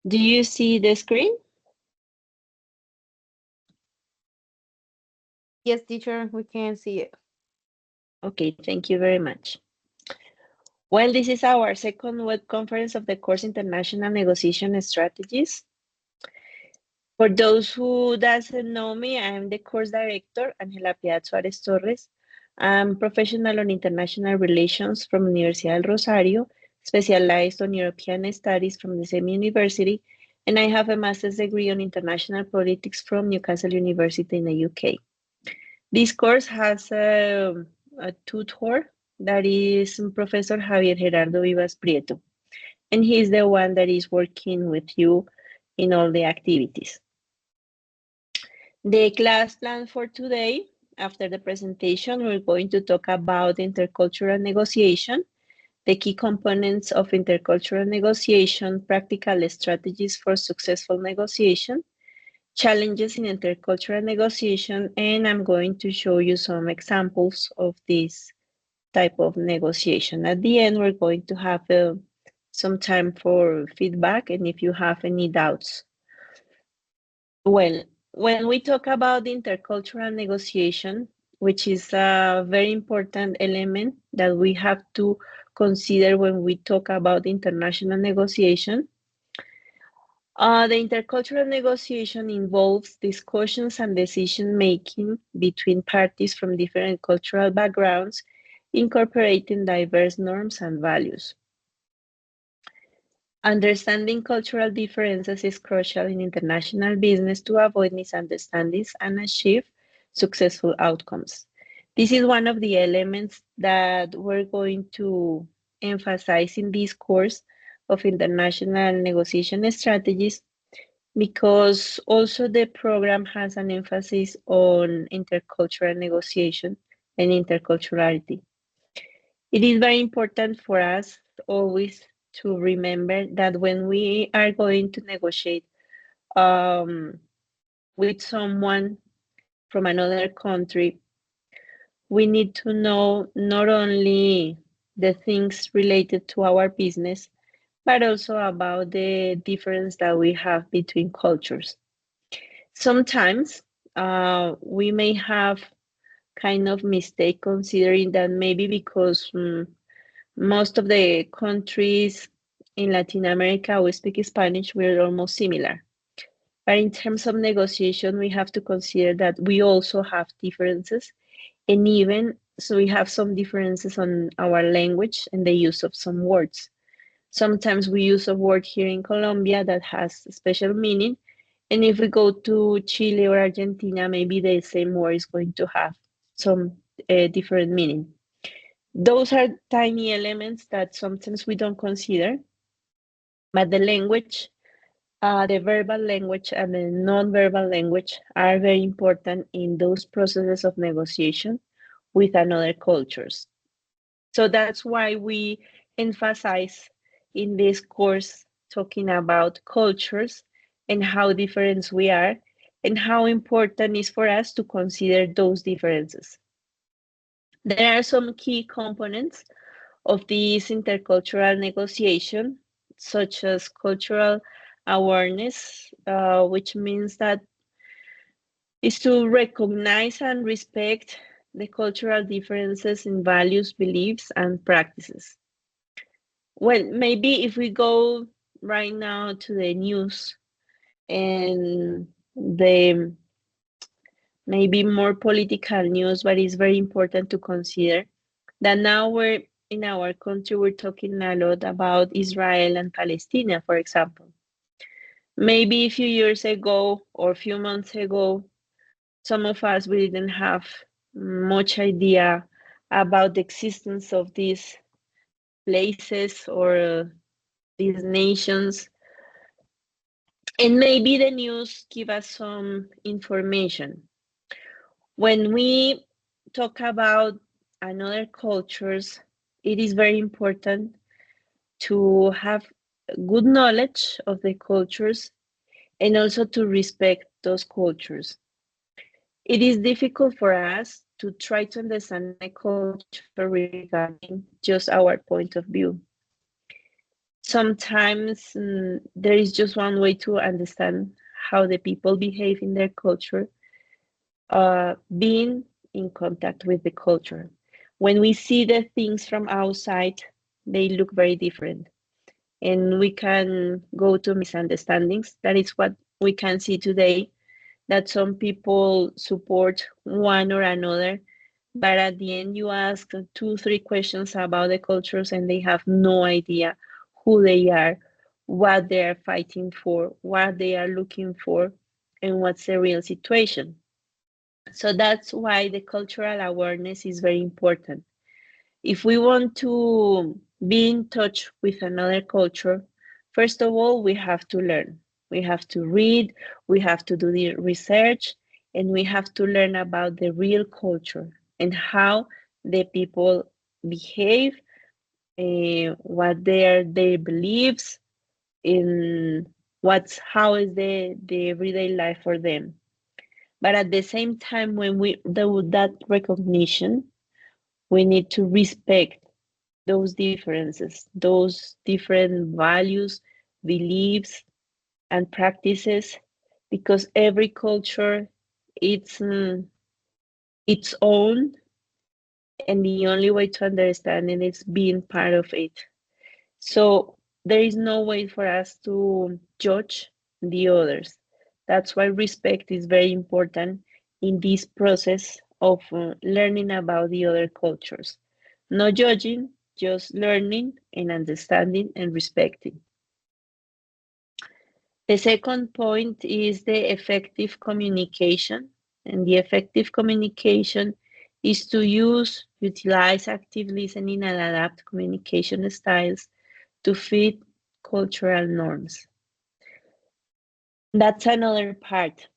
Do you see the screen? Yes, teacher, we can see it. Okay, thank you very much. Well, this is our second web conference of the course International Negotiation Strategies. For those who doesn't know me, I am the course director, Angela Piedad Suarez Torres. I'm professional on international relations from Universidad del Rosario, specialized on European studies from the same university, and I have a master's degree on international politics from Newcastle University in the UK. This course has a tutor that is Professor Javier Gerardo Vivas Prieto, and he's the one that is working with you in all the activities. The class plan for today, after the presentation, we're going to talk about intercultural negotiation, the key components of intercultural negotiation, practical strategies for successful negotiation, challenges in intercultural negotiation, and I'm going to show you some examples of this type of negotiation. At the end, we're going to have some time for feedback and if you have any doubts. Well, when we talk about intercultural negotiation, which is a very important element that we have to consider when we talk about international negotiation, the intercultural negotiation involves discussions and decision making between parties from different cultural backgrounds, incorporating diverse norms and values. Understanding cultural differences is crucial in international business to avoid misunderstandings and achieve successful outcomes. This is one of the elements that we're going to emphasize in this course of international negotiation strategies because also the program has an emphasis on intercultural negotiation and interculturality. It is very important for us always to remember that when we are going to negotiate with someone from another country, we need to know not only the things related to our business, but also about the difference that we have between cultures. Sometimes we may have kind of mistake considering that maybe because most of the countries in Latin America we speak Spanish, we're almost similar. But in terms of negotiation, we have to consider that we also have differences, and even so, we have some differences on our language and the use of some words. Sometimes we use a word here in Colombia that has a special meaning, and if we go to Chile or Argentina, maybe the same word is going to have some different meaning. Those are tiny elements that sometimes we don't consider, but the language, the verbal language and the non-verbal language are very important in those processes of negotiation with another cultures. So that's why we emphasize in this course talking about cultures and how different we are and how important it is for us to consider those differences. There are some key components of this intercultural negotiation, such as cultural awareness, which means that is to recognize and respect the cultural differences in values, beliefs, and practices. Well, maybe if we go right now to the news and the maybe more political news, but it's very important to consider that now we're in our country, we're talking a lot about Israel and Palestine, for example. Maybe a few years ago or a few months ago, some of us we didn't have much idea about the existence of these places or these nations. And maybe the news give us some information. When we talk about another cultures, it is very important to have good knowledge of the cultures and also to respect those cultures. It is difficult for us to try to understand a culture regarding just our point of view. sometimes there is just one way to understand how the people behave in their culture, being in contact with the culture. When we see the things from outside, they look very different, and we can go to misunderstandings. That is what we can see today, that some people support one or another, but at the end you ask two, three questions about the cultures and they have no idea who they are, what they are fighting for, what they are looking for, and what's the real situation. So that's why the cultural awareness is very important. If we want to be in touch with another culture, first of all, we have to learn. We have to read, we have to do the research, and we have to learn about the real culture and how the people behave, what their beliefs, in what's how is the everyday life for them. But at the same time, when we do that recognition, we need to respect those differences, those different values, beliefs, and practices, because every culture it's its own, and the only way to understand it is being part of it. So there is no way for us to judge the others. That's why respect is very important in this process of learning about the other cultures. No judging, just learning and understanding and respecting. The second point is the effective communication. And the effective communication is to utilize active listening and adapt communication styles to fit cultural norms. That's another part.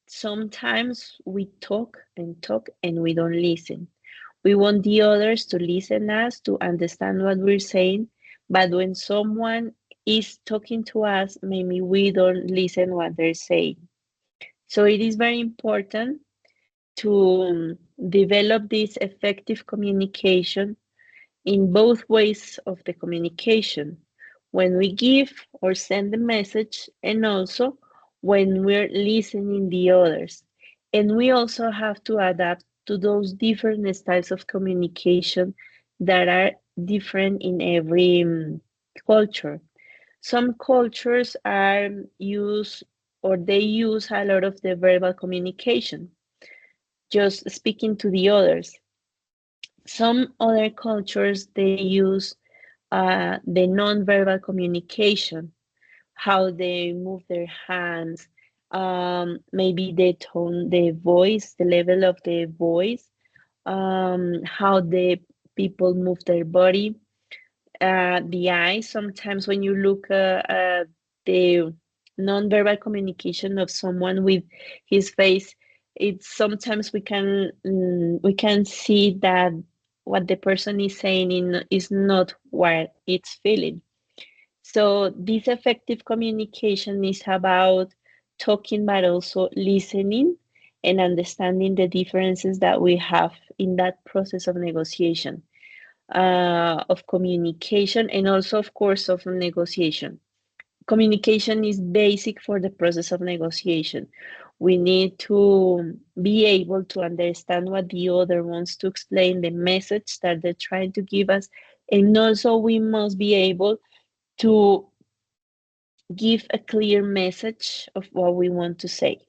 Sometimes we talk and we don't listen. We want the others to listen us, to understand what we're saying, but when someone is talking to us, maybe we don't listen what they're saying. So it is very important to develop this effective communication in both ways of the communication, when we give or send the message, and also when we're listening the others. And we also have to adapt to those different styles of communication that are different in every culture. Some cultures are use or they use a lot of the verbal communication, just speaking to the others. Some other cultures they use the non-verbal communication, how they move their hands, maybe the tone, the voice, the level of the voice, how the people move their body, the eyes. Sometimes when you look at the non-verbal communication of someone with his face, it's sometimes we can see that what the person is saying is not what it's feeling. So this effective communication is about talking, but also listening and understanding the differences that we have in that process of negotiation, of communication, and also, of course, of negotiation. Communication is basic for the process of negotiation. We need to be able to understand what the other wants to explain, the message that they're trying to give us, and also we must be able to give a clear message of what we want to say.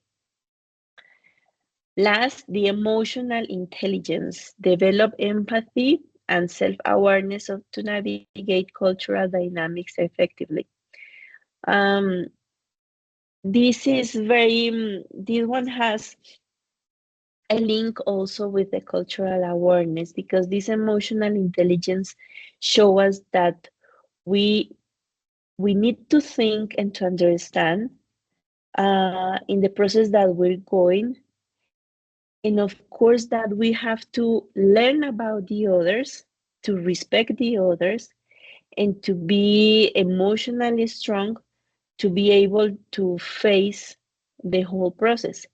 Last, the emotional intelligence, develop empathy and self-awareness to navigate cultural dynamics effectively. Um, this is this one has a link also with the cultural awareness, because this emotional intelligence show us that we we need to think and to understand in the process that we're going, and of course that we have to learn about the others, to respect the others, and to be emotionally strong to be able to face the whole process.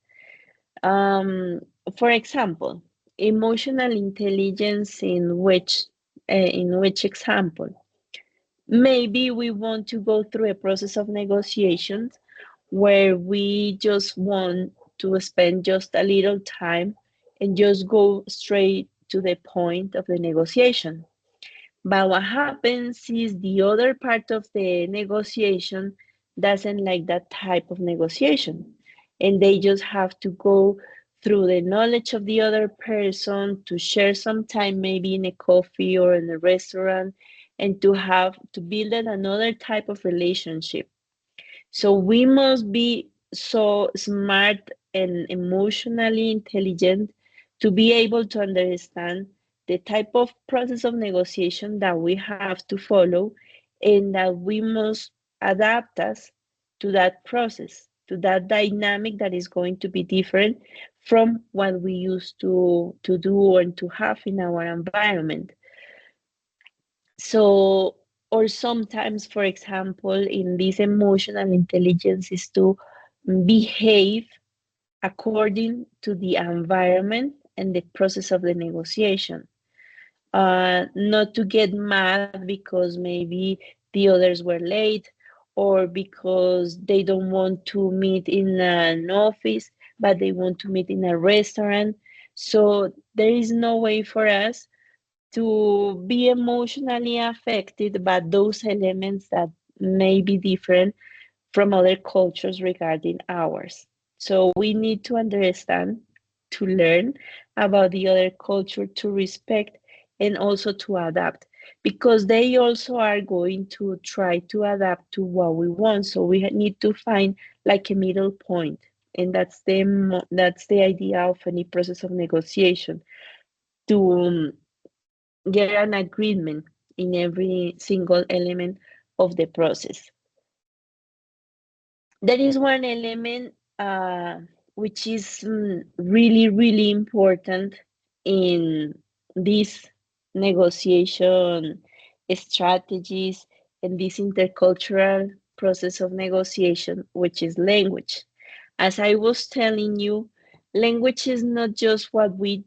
Um, for example, emotional intelligence in which example? Maybe we want to go through a process of negotiations where we just want to spend just a little time and just go straight to the point of the negotiation. But what happens is the other part of the negotiation doesn't like that type of negotiation. And they just have to go through the knowledge of the other person to share some time, maybe in a coffee or in a restaurant, and to have to build another type of relationship. So we must be so smart and emotionally intelligent to be able to understand the type of process of negotiation that we have to follow, and that we must adapt us to that process, to that dynamic that is going to be different from what we used to do and to have in our environment. So, or sometimes, for example, in this emotional intelligence is to behave according to the environment and the process of the negotiation. Not to get mad because maybe the others were late, or because they don't want to meet in an office, but they want to meet in a restaurant. So there is no way for us to be emotionally affected by those elements that may be different from other cultures regarding ours. So we need to understand, to learn about the other culture, to respect, and also to adapt, because they also are going to try to adapt to what we want. So we need to find like a middle point, and that's the idea of any process of negotiation, to get an agreement in every single element of the process. There is one element which is really, really important in these negotiation strategies and this intercultural process of negotiation, which is language. As I was telling you, language is not just what we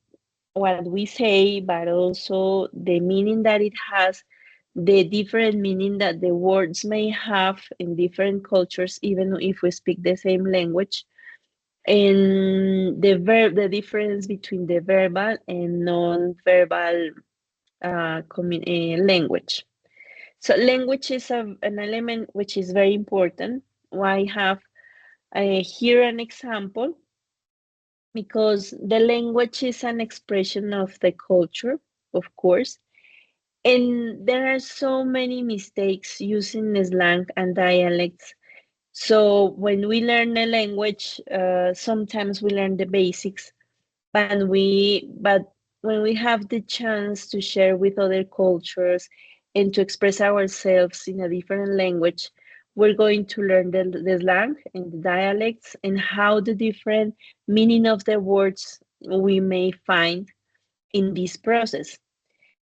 say, but also the meaning that it has, the different meaning that the words may have in different cultures, even if we speak the same language, and the difference between the verbal and non-verbal language. So language is an element which is very important. I have here an example, because the language is an expression of the culture, of course. And there are so many mistakes using slang and dialects. So when we learn a language, sometimes we learn the basics, but when we have the chance to share with other cultures and to express ourselves in a different language, we're going to learn the slang and the dialects and how the different meaning of the words we may find in this process.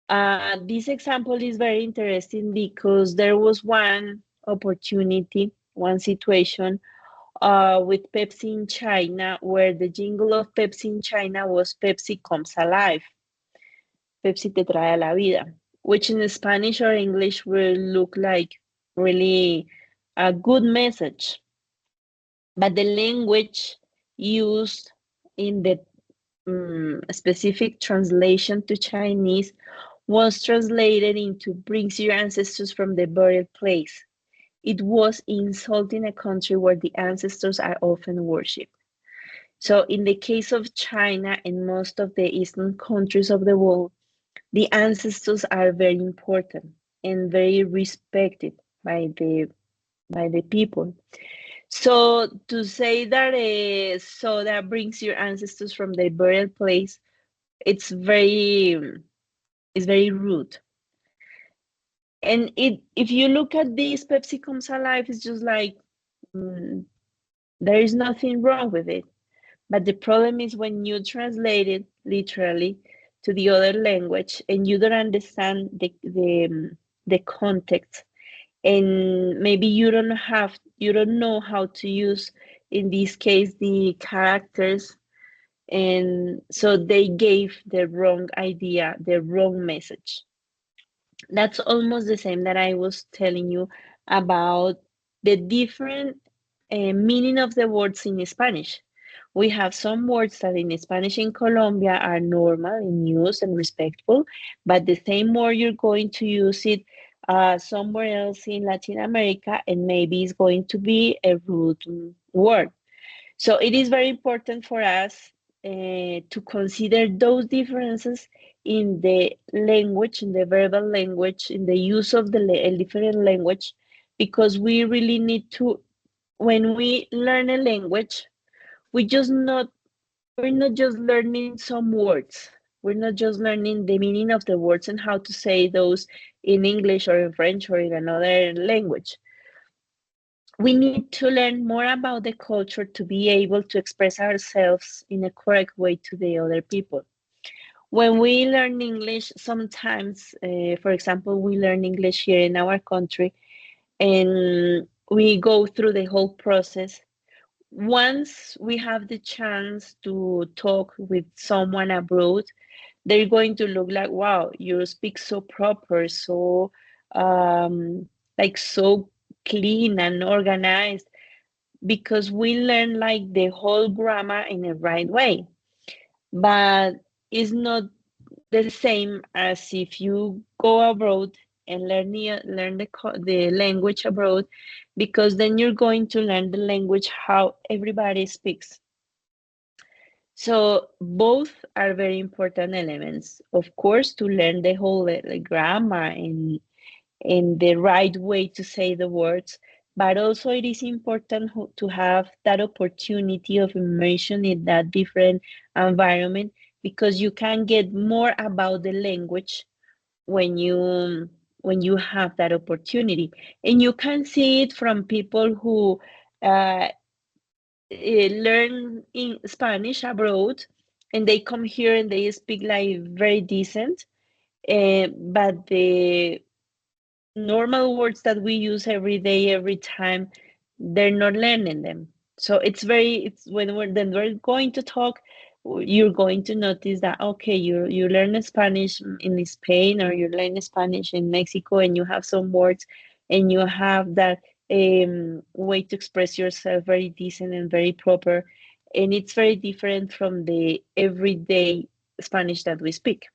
This example is very interesting because there was one opportunity, one situation with Pepsi in China, where the jingle of Pepsi in China was Pepsi comes alive, Pepsi te trae a la vida, which in Spanish or English will look like really a good message. But the language used in the specific translation to Chinese was translated into brings your ancestors from the burial place. It was insulting a country where the ancestors are often worshipped. So, in the case of China and most of the eastern countries of the world, the ancestors are very important and very respected by the people. So to say that soda brings your ancestors from their burial place, it's very rude. And if you look at this Pepsi comes alive, it's just like mm, there is nothing wrong with it. But the problem is when you translate it literally to the other language and you don't understand the context, and maybe you don't know how to use, in this case, the characters, and so they gave the wrong idea, the wrong message. That's almost the same that I was telling you about the different meaning of the words in Spanish. We have some words that in Spanish in Colombia are normal in use and respectful, but the same word you're going to use it somewhere else in Latin America, and maybe it's going to be a rude word. So it is very important for us to consider those differences in the language, in the verbal language, in the use of the different language, because we really need to, when we learn a language, we just not we're not just learning some words. We're not just learning the meaning of the words and how to say those in English or in French or in another language. We need to learn more about the culture to be able to express ourselves in a correct way to the other people. When we learn English, sometimes, for example, we learn English here in our country and we go through the whole process. Once we have the chance to talk with someone abroad, they're going to look like, wow, you speak so proper, so like so clean and organized, because we learn like the whole grammar in the right way. But it's not the same as if you go abroad and learn the language abroad, because then you're going to learn the language how everybody speaks. So both are very important elements, of course, to learn the whole grammar and the right way to say the words, but also it is important to have that opportunity of immersion in that different environment, because you can get more about the language when you have that opportunity, and you can see it from people who uh, learn in Spanish abroad, and they come here and they speak like very decent, but the normal words that we use every day, every time, they're not learning them. So it's when we're going to talk, you're going to notice that okay, you learn Spanish in Spain, or you learn Spanish in Mexico, and you have some words, and you have that way to express yourself very decent and very proper, and it's very different from the everyday Spanish that we speak.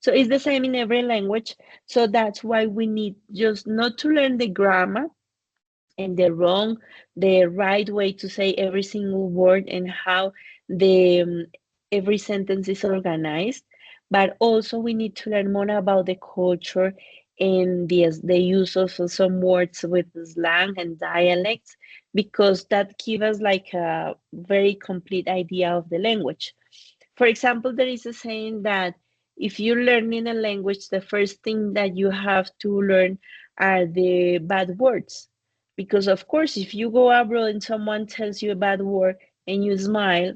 So it's the same in every language. So that's why we need just not to learn the grammar and the right way to say every single word and how the every sentence is organized, but also we need to learn more about the culture and the use of some words with slang and dialects, because that give us like a very complete idea of the language. For example, there is a saying that if you're learning a language, the first thing that you have to learn are the bad words. Because, of course, if you go abroad and someone tells you a bad word and you smile,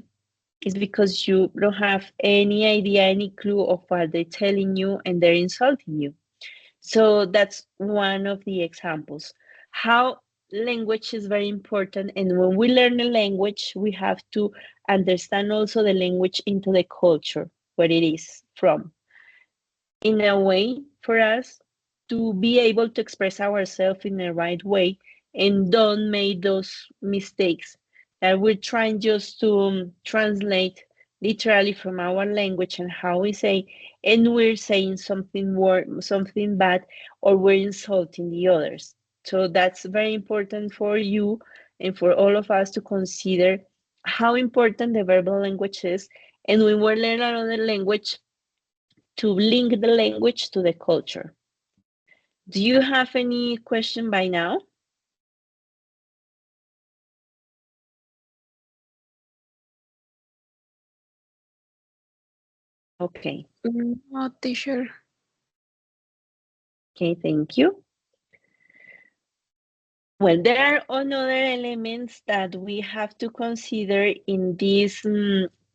it's because you don't have any idea, any clue of what they're telling you, and they're insulting you. So that's one of the examples. How language is very important. And when we learn a language, we have to understand also the language into the culture where it is from, in a way for us to be able to express ourselves in the right way and don't make those mistakes that we're trying just to translate literally from our language and how we say, and we're saying something bad, or we're insulting the others. So that's very important for you and for all of us to consider how important the verbal language is, and when we learn another language, to link the language to the culture. Do you have any question by now? Okay, No, teacher. okay, thank you. Well, there are another elements that we have to consider in this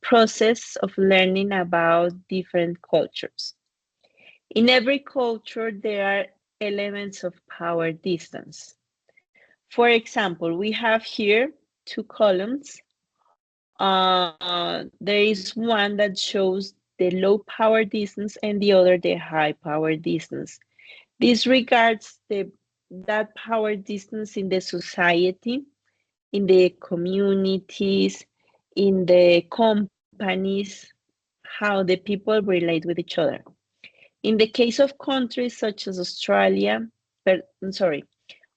process of learning about different cultures. In every culture, there are elements of power distance. For example, we have here two columns. There is one that shows the low power distance and the other the high power distance. This regards that power distance in the society, in the communities, in the companies, how the people relate with each other. In the case of countries such as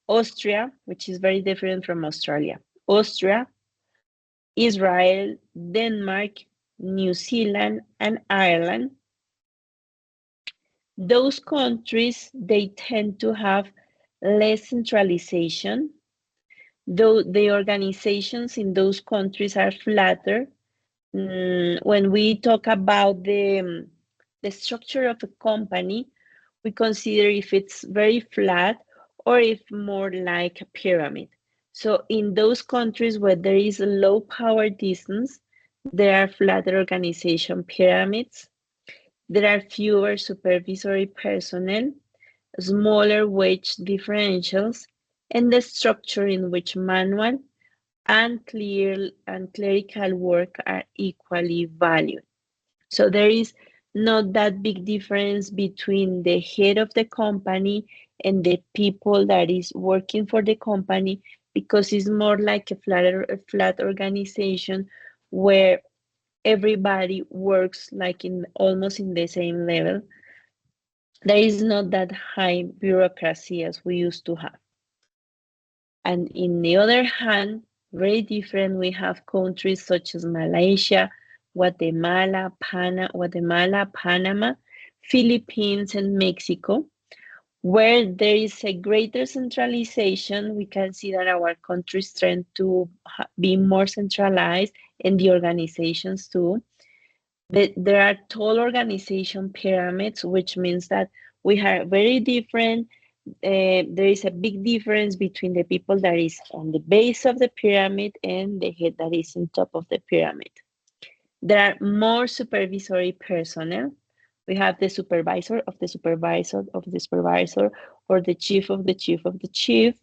Austria, which is very different from Australia, Austria, Israel, Denmark, New Zealand, and Ireland, those countries, they tend to have less centralization, though the organizations in those countries are flatter. When we talk about the structure of a company, we consider if it's very flat or if more like a pyramid. So in those countries where there is a low power distance, there are flatter organization pyramids. There are fewer supervisory personnel, smaller wage differentials, and the structure in which manual and clerical work are equally valued. So there is not that big difference between the head of the company and the people that is working for the company, because it's more like a flat organization where everybody works like in almost in the same level. There is not that high bureaucracy as we used to have. And in the other hand, very different, we have countries such as Malaysia, Guatemala, Panama, Philippines, and Mexico, where there is a greater centralization. We can see that our countries tend to be more centralized, and the organizations too. But there are tall organization pyramids, which means that we have very different there is a big difference between the people that is on the base of the pyramid and the head that is on top of the pyramid. There are more supervisory personnel. We have the supervisor of the supervisor of the supervisor, or the chief of the chief of the chief.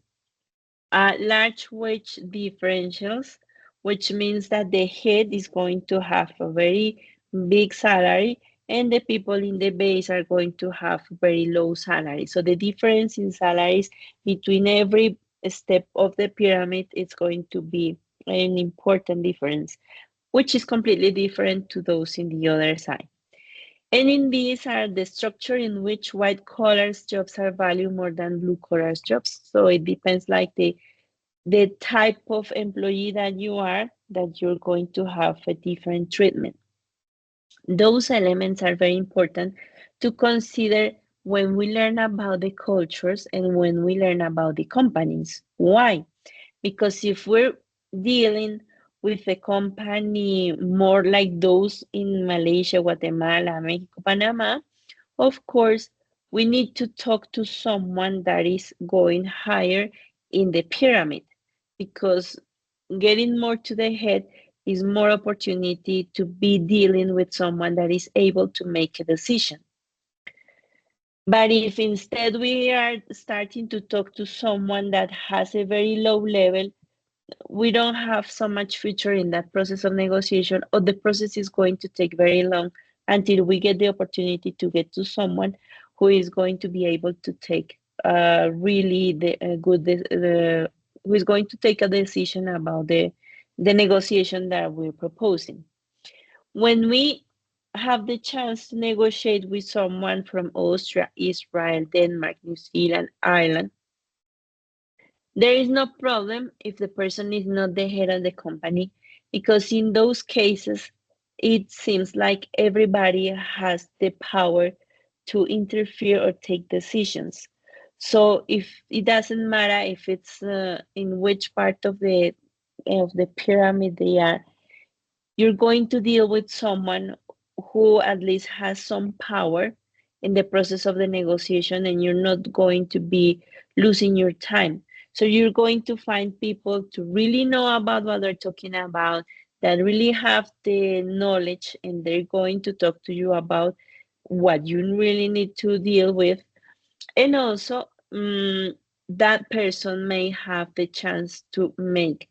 Large wage differentials, which means that the head is going to have a very big salary and the people in the base are going to have very low salary. So the difference in salaries between every step of the pyramid is going to be an important difference, which is completely different to those in the other side. And in these are the structure in which white collar jobs are valued more than blue collar jobs. So it depends like the type of employee that you are, that you're going to have a different treatment. Those elements are very important to consider when we learn about the cultures and when we learn about the companies. Why? Because if we're dealing with a company more like those in Malaysia, Guatemala, Mexico, Panama, of course, we need to talk to someone that is going higher in the pyramid, because getting more to the head is more opportunity to be dealing with someone that is able to make a decision. But if instead we are starting to talk to someone that has a very low level, we don't have so much future in that process of negotiation, or the process is going to take very long until we get the opportunity to get to someone who is going to be able to take really who is going to take a decision about the negotiation that we're proposing. When we have the chance to negotiate with someone from Austria, Israel, Denmark, New Zealand, Ireland, there is no problem if the person is not the head of the company, because in those cases, it seems like everybody has the power to interfere or take decisions. So if it doesn't matter if it's in which part of the pyramid they are, you're going to deal with someone who at least has some power in the process of the negotiation, and you're not going to be losing your time. So you're going to find people to really know about what they're talking about, that really have the knowledge, and they're going to talk to you about what you really need to deal with. And also, that person may have the chance to make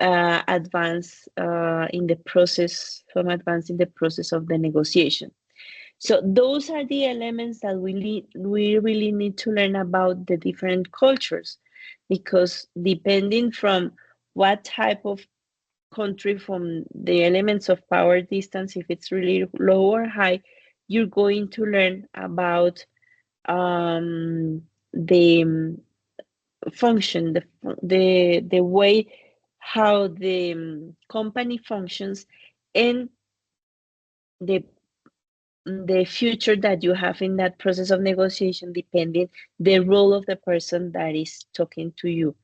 advance in the process, from advancing the process of the negotiation. So those are the elements that we really need to learn about the different cultures, because depending from what type of country, from the elements of power distance, if it's really low or high, you're going to learn about the function, the way how the company functions, and the future that you have in that process of negotiation, depending the role of the person that is talking to you.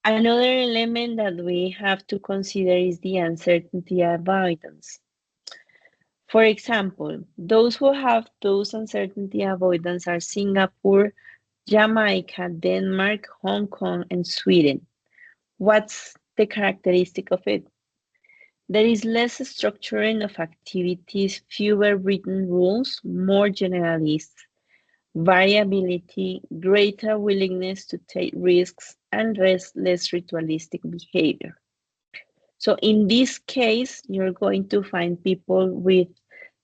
Another element that we have to consider is the uncertainty avoidance. For example, those who have those uncertainty avoidance are Singapore, Jamaica, Denmark, Hong Kong, and Sweden. What's the characteristic of it? There is less structuring of activities, fewer written rules, more generalists, variability, greater willingness to take risks, and less ritualistic behavior. So in this case, you're going to find people with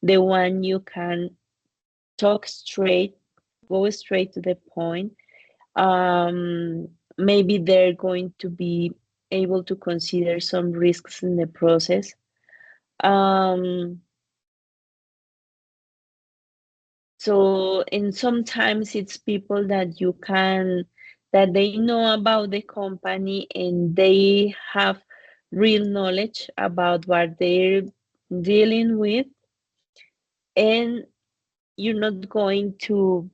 the one you can talk straight, go straight to the point. Maybe they're going to be able to consider some risks in the process. And sometimes it's people that that they know about the company and they have real knowledge about what they're dealing with, and you're not going to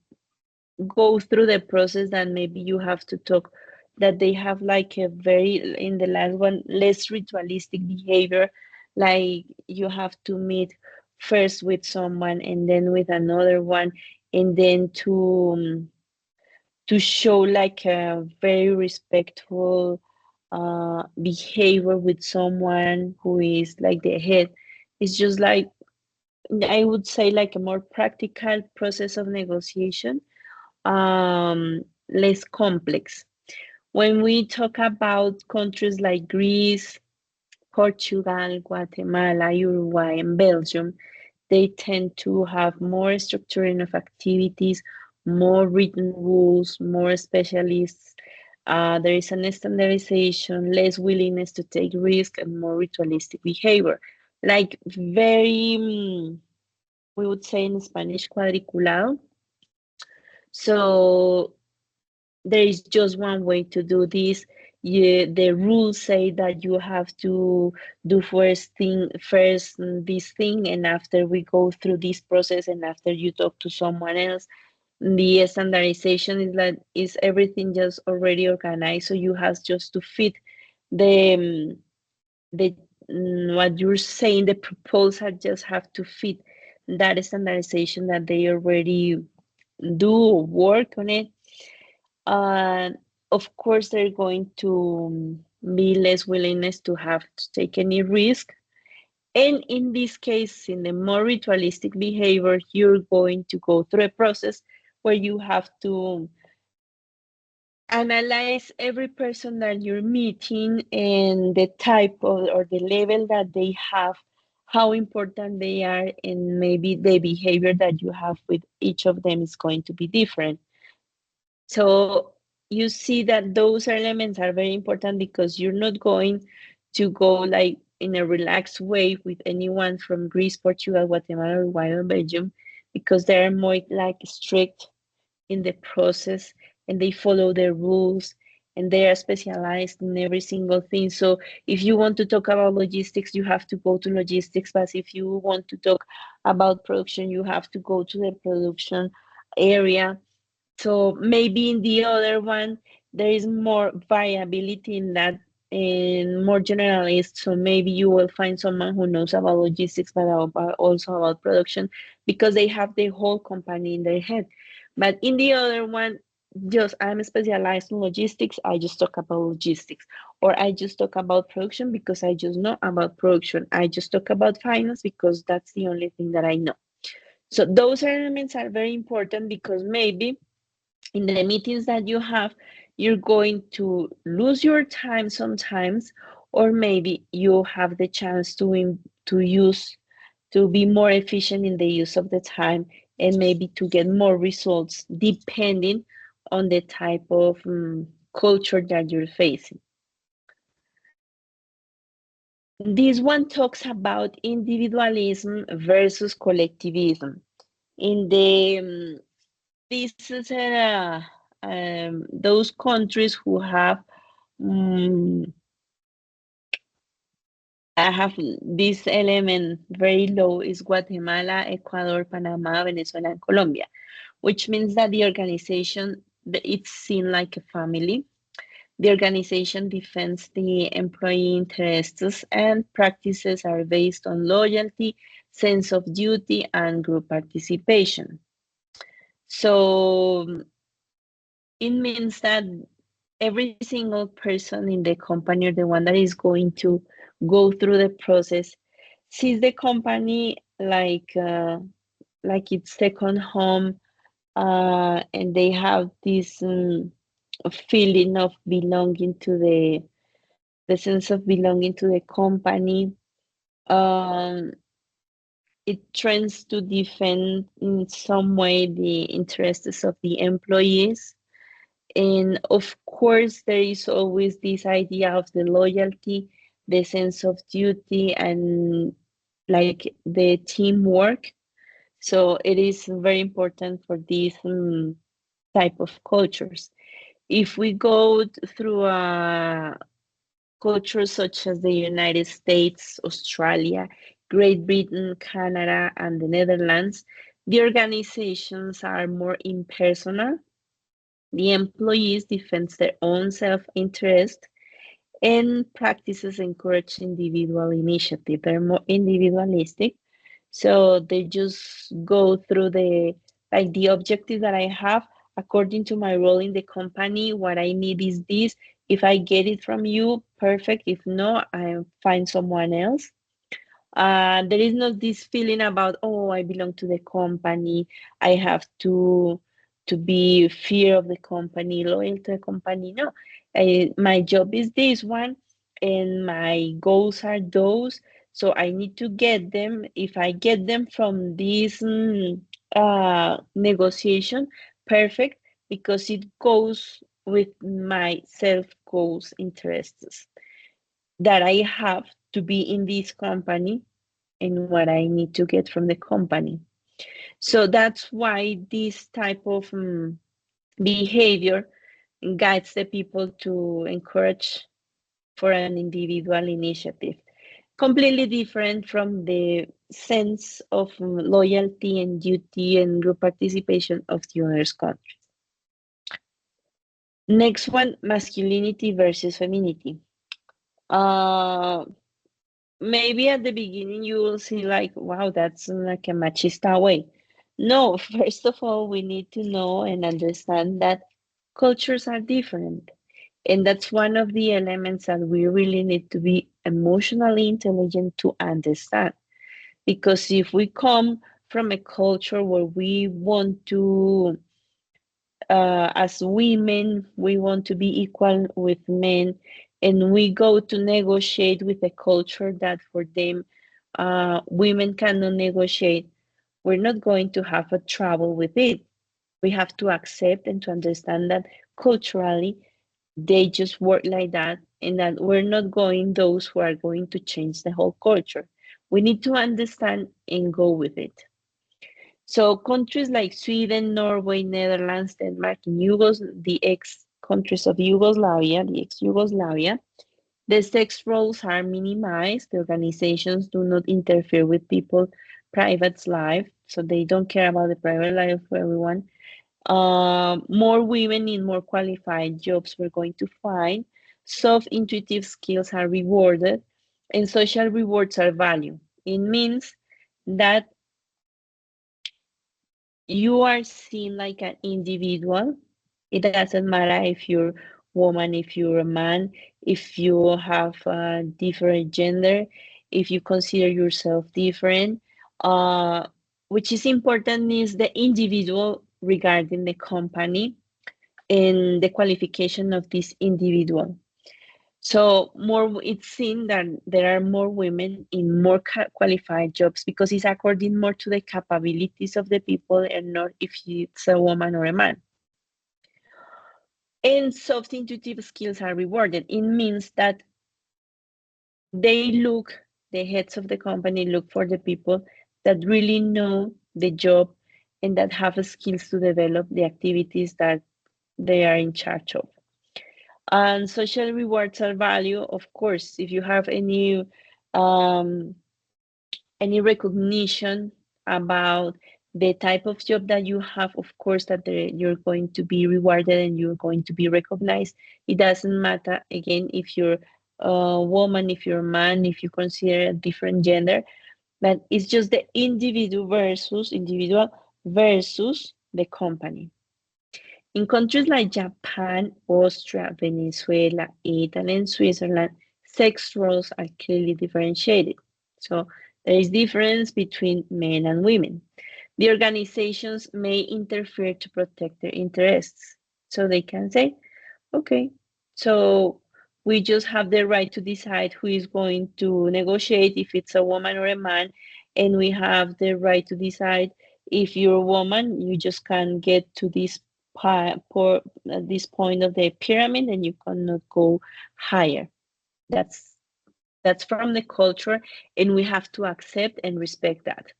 go through the process that maybe you have to talk, that they have like a very, in the last one, less ritualistic behavior, like you have to meet first with someone and then with another one, and then to show like a very respectful behavior with someone who is like the head. It's just like, I would say, like a more practical process of negotiation, less complex. When we talk about countries like Greece, Portugal, Guatemala, Uruguay, and Belgium, they tend to have more structuring of activities, more written rules, more specialists. There is a standardization, less willingness to take risk, and more ritualistic behavior. Like very, we would say in Spanish, cuadriculado. So there is just one way to do this. The rules say that you have to do first this thing, and after we go through this process, and after you talk to someone else. The standardization is that is everything just already organized, so you have just to fit the the what you're saying. The proposal just have to fit that standardization that they already do or work on it. And of course, they're going to be less willingness to have to take any risk. And in this case, in the more ritualistic behavior, you're going to go through a process where you have to analyze every person that you're meeting and the type of, or the level that they have, how important they are, and maybe the behavior that you have with each of them is going to be different. So you see that those elements are very important, because you're not going to go like in a relaxed way with anyone from Greece, Portugal, Guatemala, Uruguay, or Belgium, because they're more like strict in the process, and they follow the rules, and they are specialized in every single thing. So if you want to talk about logistics, you have to go to logistics, but if you want to talk about production, you have to go to the production area. So maybe in the other one, there is more variability in that, and more generalist. So maybe you will find someone who knows about logistics, but also about production, because they have the whole company in their head. But in the other one, just I'm specialized in logistics, I just talk about logistics. Or I just talk about production because I just know about production. I just talk about finance because that's the only thing that I know. So those elements are very important, because maybe in the meetings that you have, you're going to lose your time sometimes, or maybe you have the chance to be more efficient in the use of the time and maybe to get more results depending on the type of culture that you're facing. This one talks about individualism versus collectivism. In the this is those countries who have I have this element very low is Guatemala, Ecuador, Panama, Venezuela, and Colombia, which means that the organization, it's seen like a family. The organization defends the employee interests and practices are based on loyalty, sense of duty, and group participation. So it means that every single person in the company or the one that is going to go through the process sees the company like its second home, and they have this feeling of belonging to the sense of belonging to the company. Um, it tends to defend in some way the interests of the employees. And of course, there is always this idea of the loyalty, the sense of duty, and like the teamwork. So it is very important for these type of cultures. If we go through cultures such as the United States, Australia, Great Britain, Canada, and the Netherlands, the organizations are more impersonal. The employees defend their own self-interest and practices encourage individual initiative. They're more individualistic. So they just go through the objective that I have according to my role in the company. What I need is this. If I get it from you, perfect. If not, I find someone else. There is not this feeling about, oh, I belong to the company. I have to be fear of the company, loyal to the company. No, my job is this one, and my goals are those. So I need to get them. If I get them from this negotiation, perfect, because it goes with my self goals interests that I have to be in this company and what I need to get from the company. So that's why this type of behavior guides the people to encourage for an individual initiative. Completely different from the sense of loyalty and duty and group participation of the other countries. Next one, masculinity versus femininity. Maybe at the beginning you will see like, wow, that's like a machista way. No, first of all, we need to know and understand that cultures are different. And that's one of the elements that we really need to be emotionally intelligent to understand. Because if we come from a culture where we want to, as women, we want to be equal with men, and we go to negotiate with a culture that for them women cannot negotiate, we're not going to have a trouble with it. We have to accept and to understand that culturally they just work like that, and that we're not going those who are going to change the whole culture. We need to understand and go with it. So countries like Sweden, Norway, Netherlands, Denmark, the ex-countries of Yugoslavia, the ex-Yugoslavia, the sex roles are minimized. The organizations do not interfere with people's private life, so they don't care about the private life of everyone. More women in more qualified jobs we're going to find. Soft intuitive skills are rewarded, and social rewards are valued. It means that you are seen like an individual. It doesn't matter if you're a woman, if you're a man, if you have a different gender, if you consider yourself different. Which is important is the individual regarding the company and the qualification of this individual. So it's seen that there are more women in more qualified jobs because it's according more to the capabilities of the people and not if it's a woman or a man. And soft intuitive skills are rewarded. It means that the heads of the company look for the people that really know the job and that have skills to develop the activities that they are in charge of. And social rewards are value, of course, if you have any recognition about the type of job that you have, of course, that you're going to be rewarded and you're going to be recognized. It doesn't matter, again, if you're a woman, if you're a man, if you consider a different gender, but it's just the individual versus the company. In countries like Japan, Austria, Venezuela, Italy, and Switzerland, sex roles are clearly differentiated. So there is difference between men and women. The organizations may interfere to protect their interests. So they can say, okay, so we just have the right to decide who is going to negotiate, if it's a woman or a man, and we have the right to decide if you're a woman, you just can't get to this this point of the pyramid and you cannot go higher. That's from the culture, and we have to accept and respect that.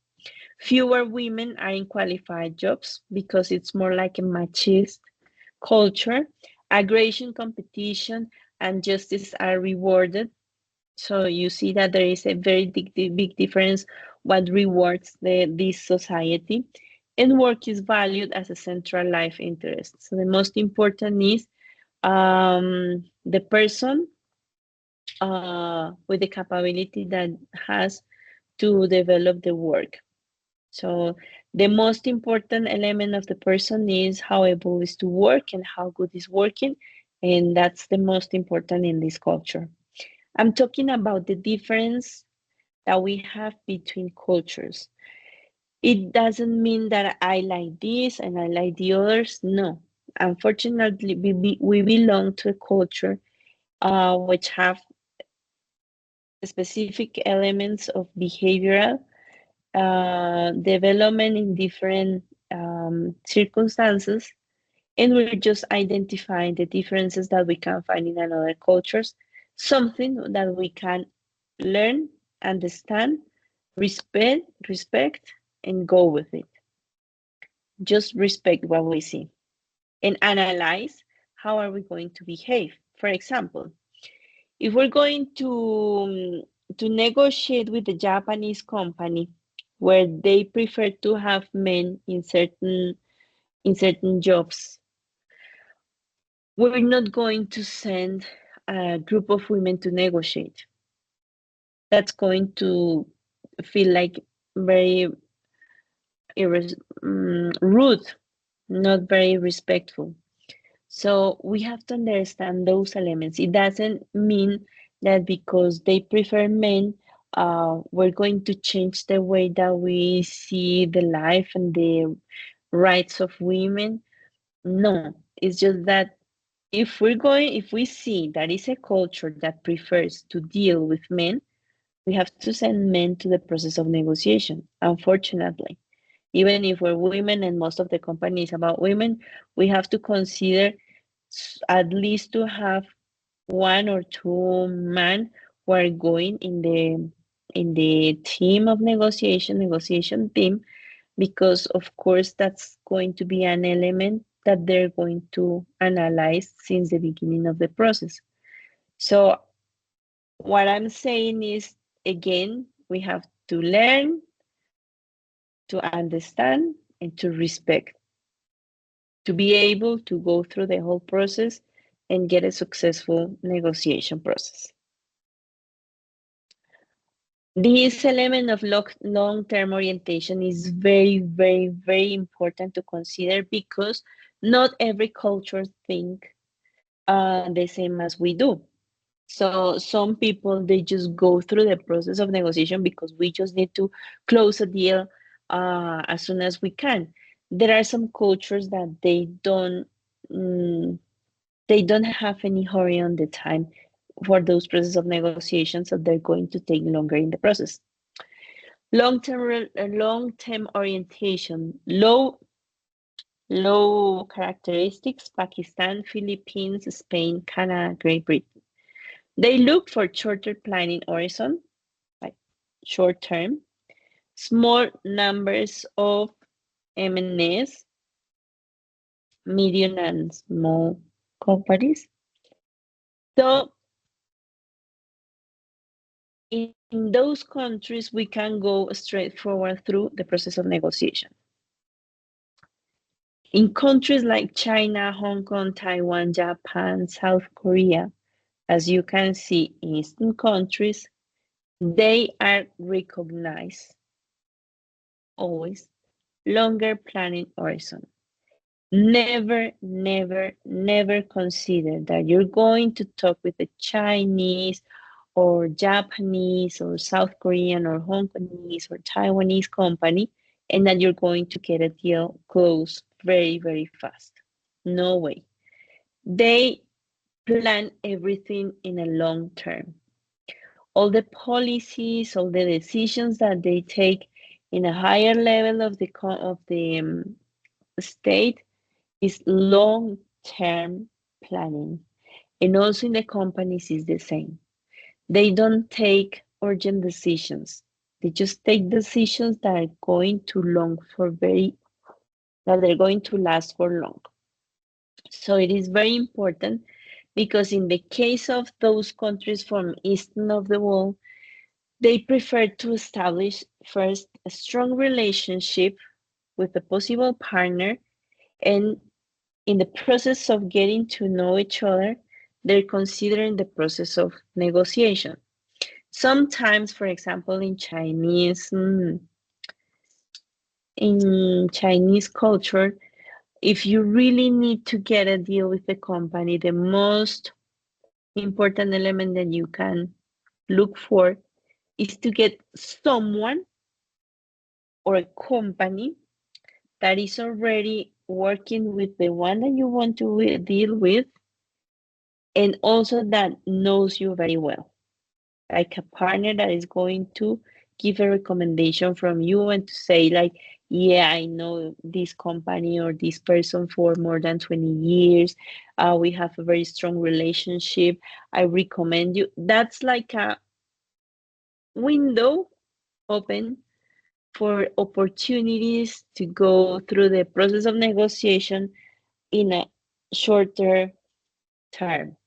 Fewer women are in qualified jobs because it's more like a machist culture. Aggression, competition, and justice are rewarded. So you see that there is a very big difference what rewards this society. And work is valued as a central life interest. So the most important is the person with the capability that has to develop the work. So the most important element of the person is how able is to work and how good is working. And that's the most important in this culture. I'm talking about the difference that we have between cultures. It doesn't mean that I like this and I like the others. No. Unfortunately, we belong to a culture which have specific elements of behavioral development in different circumstances, and we're just identifying the differences that we can find in another cultures, something that we can learn, understand, respect, and go with it. Just respect what we see and analyze how are we going to behave. For example, if we're going to negotiate with the Japanese company where they prefer to have men in certain jobs, we're not going to send a group of women to negotiate. That's going to feel like very rude, not very respectful. So we have to understand those elements. It doesn't mean that because they prefer men, we're going to change the way that we see the life and the rights of women. No, it's just that if we see that is a culture that prefers to deal with men, we have to send men to the process of negotiation, unfortunately. Even if we're women and most of the company is about women, we have to consider at least to have one or two men who are going in the team of negotiation team, because of course that's going to be an element that they're going to analyze since the beginning of the process. So what I'm saying is, again, we have to learn, to understand, and to respect, to be able to go through the whole process and get a successful negotiation process. This element of long-term orientation is very, very, very important to consider because not every culture think the same as we do. So some people, they just go through the process of negotiation because we just need to close a deal as soon as we can. There are some cultures that they don't have any hurry on the time. for those process of negotiations, so they're going to take longer in the process. Long-term orientation, low characteristics, Pakistan, Philippines, Spain, Canada, Great Britain. They look for shorter planning horizon, like short term, small numbers of M&As, medium and small companies. So in those countries, we can go straight forward through the process of negotiation. In countries like China, Hong Kong, Taiwan, Japan, South Korea, as you can see, Eastern countries, they are recognized always longer planning horizon. Never, never, never consider that you're going to talk with a Chinese or Japanese or South Korean or Hong Kongese or Taiwanese company and that you're going to get a deal closed very, very fast. No way. They plan everything in a long term. All the policies, all the decisions that they take in a higher level of the state is long-term planning. And also in the companies is the same. They don't take urgent decisions. They just take decisions that are going to that they're going to last for long. So it is very important because in the case of those countries from eastern of the world, they prefer to establish first a strong relationship with a possible partner, and in the process of getting to know each other, they're considering the process of negotiation. Sometimes, for example, in Chinese culture, if you really need to get a deal with the company, the most important element that you can look for is to get someone or a company that is already working with the one that you want to deal with, and also that knows you very well, like a partner that is going to give a recommendation from you and to say like, yeah, I know this company or this person for more than 20 years. We have a very strong relationship. I recommend you. That's like a window open for opportunities to go through the process of negotiation in a shorter term.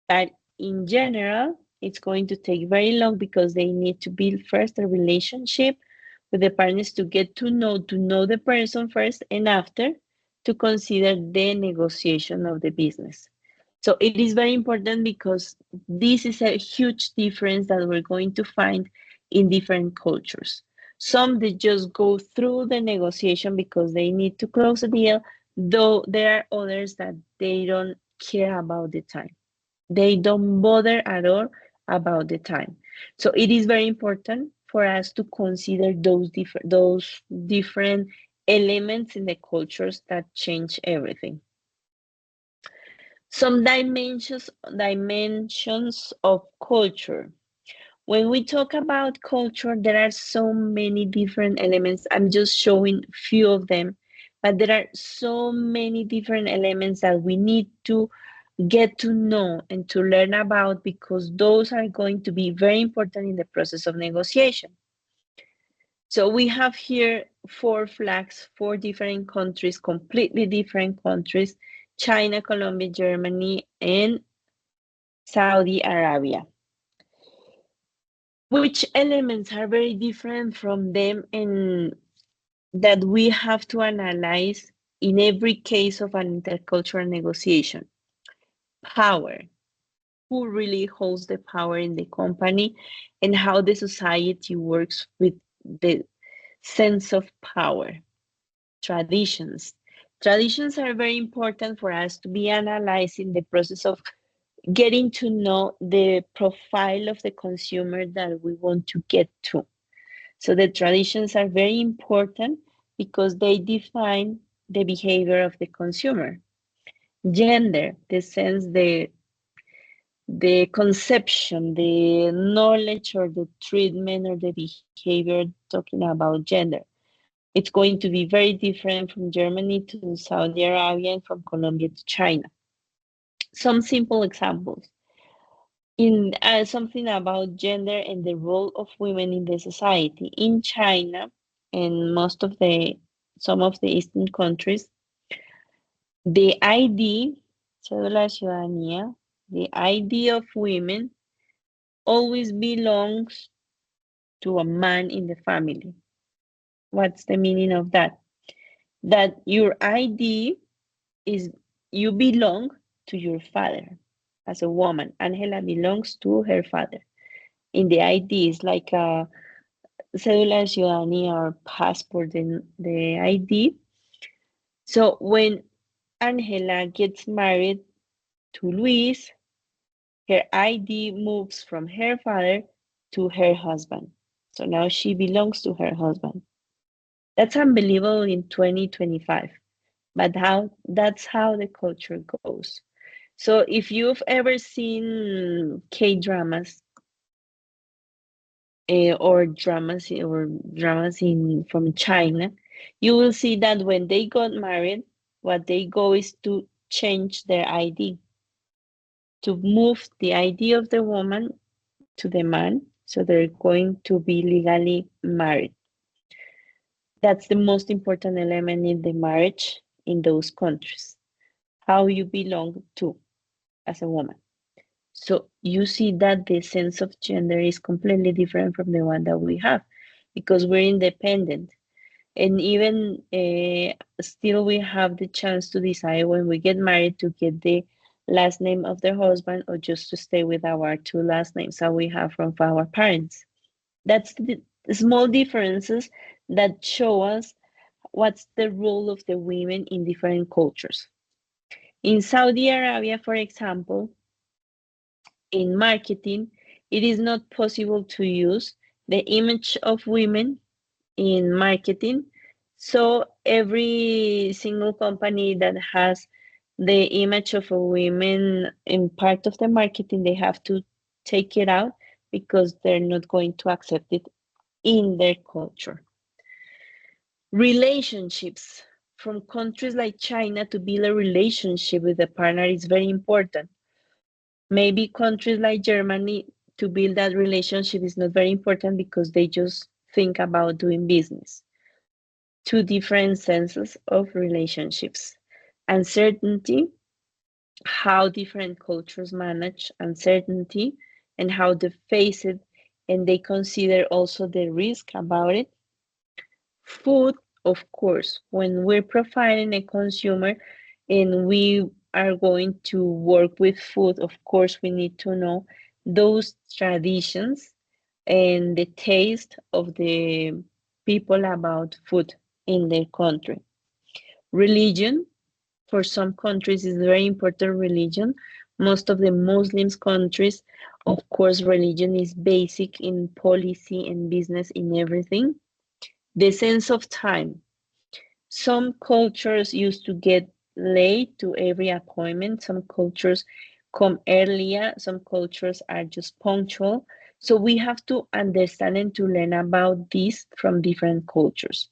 But in general, it's going to take very long because they need to build first a relationship with the partners to get to know the person first, and after to consider the negotiation of the business. So it is very important because this is a huge difference that we're going to find in different cultures. Some they just go through the negotiation because they need to close a deal, though there are others that they don't care about the time. They don't bother at all about the time. So it is very important for us to consider those different elements in the cultures that change everything. Some dimensions of culture. When we talk about culture, there are so many different elements. I'm just showing few of them, but there are so many different elements that we need to get to know and to learn about, because those are going to be very important in the process of negotiation. So we have here 4 flags, 4 different countries, completely different countries: China, Colombia, Germany, and Saudi Arabia. Which elements are very different from them and that we have to analyze in every case of an intercultural negotiation? Power. Who really holds the power in the company and how the society works with the sense of power. Traditions. Traditions are very important for us to be analyzed in the process of getting to know the profile of the consumer that we want to get to. So the traditions are very important because they define the behavior of the consumer. Gender, the sense the conception, the knowledge or the treatment or the behavior talking about gender. It's going to be very different from Germany to Saudi Arabia and from Colombia to China. Some simple examples. In something about gender and the role of women in the society. In China and some of the Eastern countries, the ID, cédula de ciudadanía, the ID of women always belongs to a man in the family. What's the meaning of that? That your ID is you belong to your father as a woman. Angela belongs to her father. In the ID is like a cédula de ciudadanía or passport in the ID. So when Angela gets married to Luis, her ID moves from her father to her husband. So now she belongs to her husband. That's unbelievable in 2025, but that's how the culture goes. So if you've ever seen K-dramas or dramas from China, you will see that when they got married, what they go is to change their ID, to move the ID of the woman to the man, so they're going to be legally married. That's the most important element in the marriage in those countries, how you belong to as a woman. So you see that the sense of gender is completely different from the one that we have because we're independent. And even still, we have the chance to decide when we get married to get the last name of the husband or just to stay with our two last names that we have from our parents. That's the small differences that show us what's the role of the women in different cultures. In Saudi Arabia, for example, in marketing, it is not possible to use the image of women in marketing. So every single company that has the image of a woman in part of the marketing, they have to take it out because they're not going to accept it in their culture. Relationships from countries like China to build a relationship with a partner is very important. Maybe countries like Germany to build that relationship is not very important because they just think about doing business. Two different senses of relationships. Uncertainty, how different cultures manage uncertainty and how they face it, and they consider also the risk about it. Food, of course, when we're profiling a consumer and we are going to work with food, of course, we need to know those traditions and the taste of the people about food in their country. Religion, for some countries, is very important religion. Most of the Muslims countries, of course, religion is basic in policy and business in everything. The sense of time. Some cultures used to get late to every appointment. Some cultures come earlier. Some cultures are just punctual. So we have to understand and to learn about this from different cultures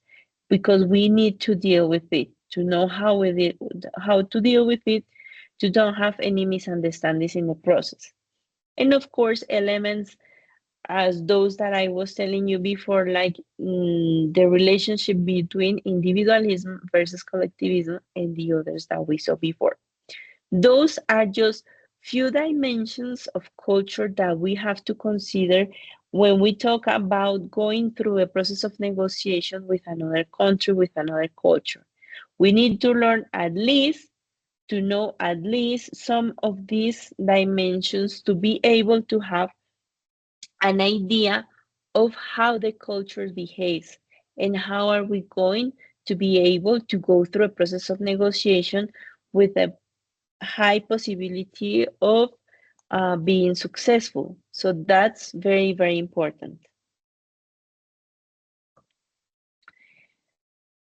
because we need to deal with it, to know how to deal with it, to don't have any misunderstandings in the process. And of course, elements as those that I was telling you before, like the relationship between individualism versus collectivism and the others that we saw before. Those are just few dimensions of culture that we have to consider when we talk about going through a process of negotiation with another country, with another culture. We need to learn at least to know at least some of these dimensions to be able to have an idea of how the culture behaves and how are we going to be able to go through a process of negotiation with a high possibility of being successful. So that's very, very important.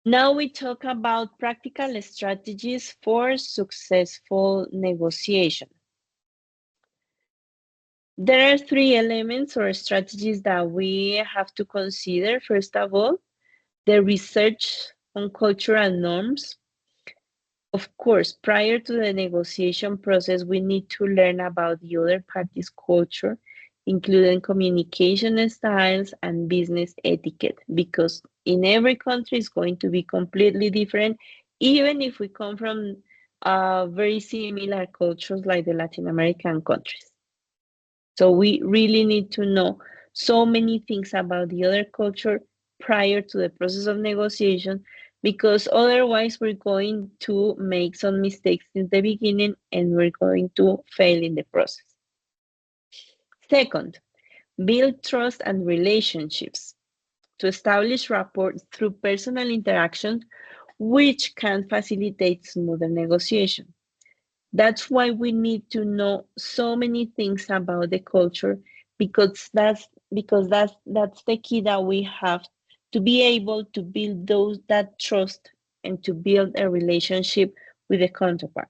Now we talk about practical strategies for successful negotiation. There are three elements or strategies that we have to consider. First of all, the research on cultural norms. Of course, prior to the negotiation process, we need to learn about the other party's culture, including communication styles and business etiquette, because in every country it's going to be completely different, even if we come from very similar cultures like the Latin American countries. So we really need to know so many things about the other culture prior to the process of negotiation, because otherwise we're going to make some mistakes since the beginning and we're going to fail in the process. Second, build trust and relationships to establish rapport through personal interaction, which can facilitate smoother negotiation. That's why we need to know so many things about the culture, because that's the key that we have to be able to build that trust and to build a relationship with the counterpart.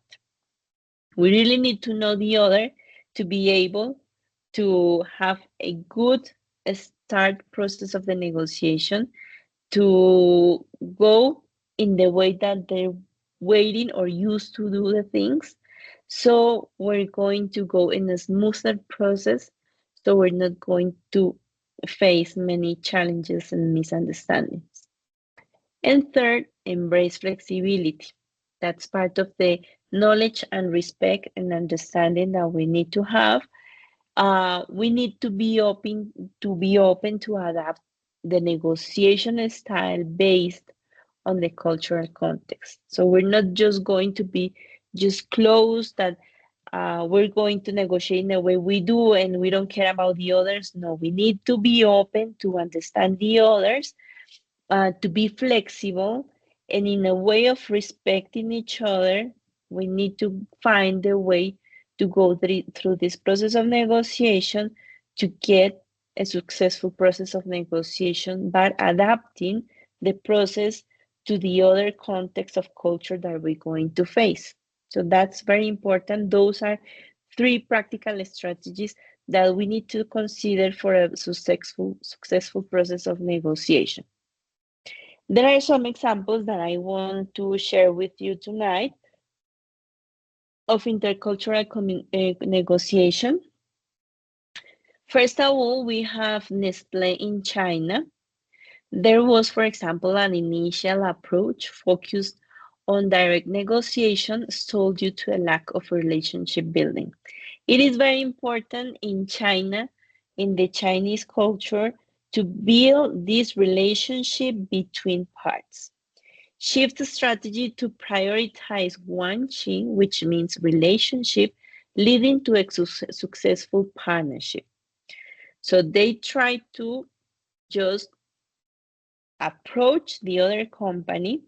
We really need to know the other to be able to have a good start process of the negotiation, to go in the way that they're waiting or used to do the things. So we're going to go in a smoother process. So we're not going to face many challenges and misunderstandings. And third, embrace flexibility. That's part of the knowledge and respect and understanding that we need to have. We need to be open to adapt the negotiation style based on the cultural context. So we're not just going to be just closed that we're going to negotiate in the way we do and we don't care about the others. No, we need to be open to understand the others, to be flexible, and in a way of respecting each other, we need to find a way to go through this process of negotiation to get a successful process of negotiation, but adapting the process to the other context of culture that we're going to face. So that's very important. Those are three practical strategies that we need to consider for a successful process of negotiation. There are some examples that I want to share with you tonight of intercultural negotiation. First of all, we have Nestle in China. There was, for example, an initial approach focused on direct negotiation stalled due to a lack of relationship building. It is very important in China, in the Chinese culture, to build this relationship between parts. Shift the strategy to prioritize Guanxi, which means relationship, leading to a successful partnership. So they try to just approach the other company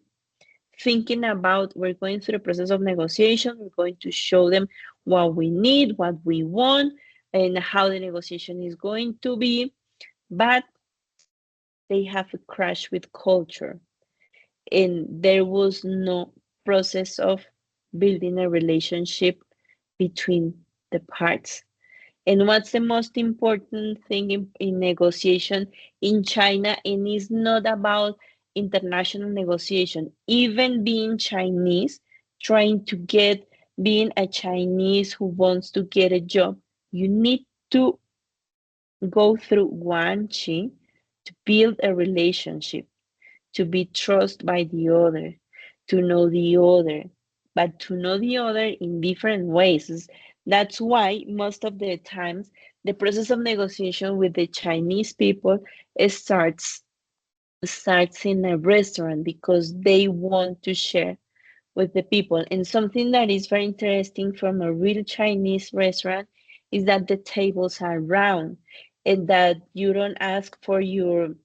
thinking about, we're going through the process of negotiation, we're going to show them what we need, what we want, and how the negotiation is going to be, but they have a crash with culture. And there was no process of building a relationship between the parts. And what's the most important thing in negotiation in China? And it's not about international negotiation. Even being Chinese, trying to being a Chinese who wants to get a job, you need to go through Guanxi to build a relationship, to be trusted by the other, to know the other, but to know the other in different ways. That's why most of the times the process of negotiation with the Chinese people starts in a restaurant, because they want to share with the people. And something that is very interesting from a real Chinese restaurant is that the tables are round and that you don't ask for your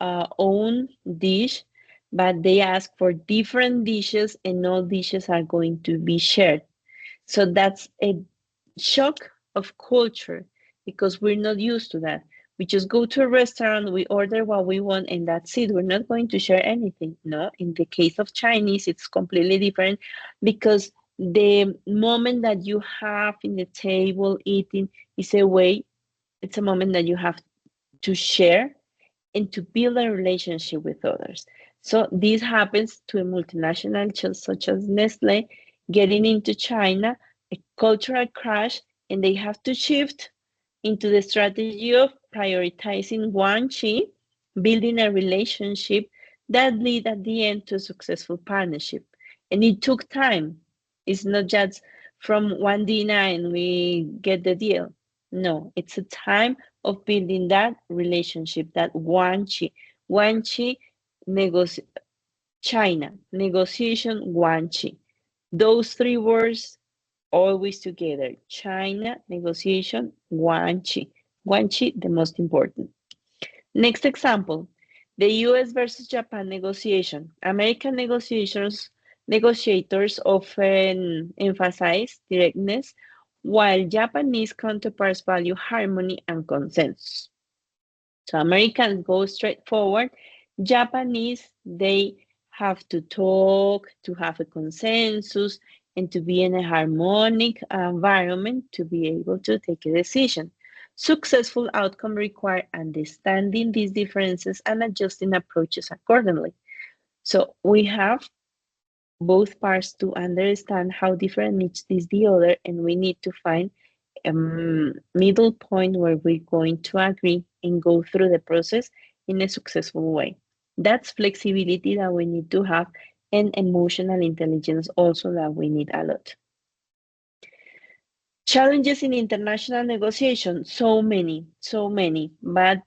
own dish, but they ask for different dishes and all dishes are going to be shared. So that's a shock of culture, because we're not used to that. We just go to a restaurant, we order what we want, and that's it. We're not going to share anything. No, in the case of Chinese, it's completely different, because the moment that you have in the table eating is a way It's a moment that you have to share and to build a relationship with others. So this happens to a multinational such as Nestle getting into China, a cultural crash, and they have to shift into the strategy of prioritizing Guanxi, building a relationship that lead at the end to a successful partnership. And it took time. It's not just from one dinner and we get the deal. No, it's a time of building that relationship, that Guanxi. Guanxi, China, negotiation, Guanxi. Those three words always together. China, negotiation, Guanxi. Guanxi, the most important. Next example, the US versus Japan negotiation. American negotiators often emphasize directness, while Japanese counterparts value harmony and consensus. So Americans go straight forward. Japanese, they have to talk, to have a consensus, and to be in a harmonic environment to be able to take a decision. Successful outcome require understanding these differences and adjusting approaches accordingly. So we have both parts to understand how different each is the other, and we need to find a middle point where we're going to agree and go through the process in a successful way. That's flexibility that we need to have, and emotional intelligence also that we need a lot. Challenges in international negotiation, so many, but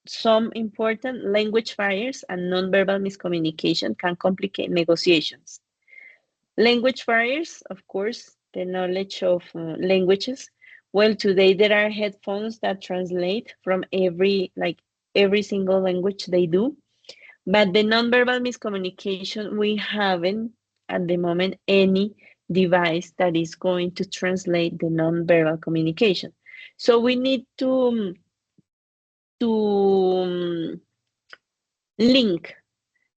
some important language barriers and nonverbal miscommunication can complicate negotiations. Language barriers, of course, the knowledge of languages. Well, today there are headphones that translate from every single language they do. But the nonverbal miscommunication, we haven't at the moment any device that is going to translate the nonverbal communication. So we need to link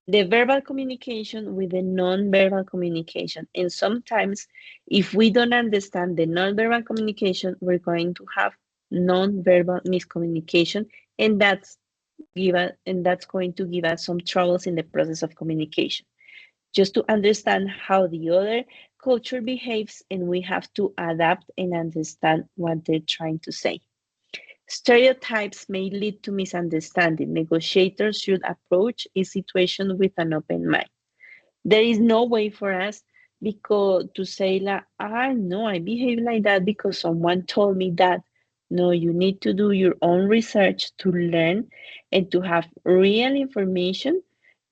the verbal communication with the non-verbal communication. And sometimes if we don't understand the non-verbal communication, we're going to have non-verbal miscommunication, and that's going to give us some troubles in the process of communication. Just to understand how the other culture behaves, and we have to adapt and understand what they're trying to say. Stereotypes may lead to misunderstanding. Negotiators should approach a situation with an open mind. There is no way for us to say, no, I behave like that because someone told me that. No, you need to do your own research to learn and to have real information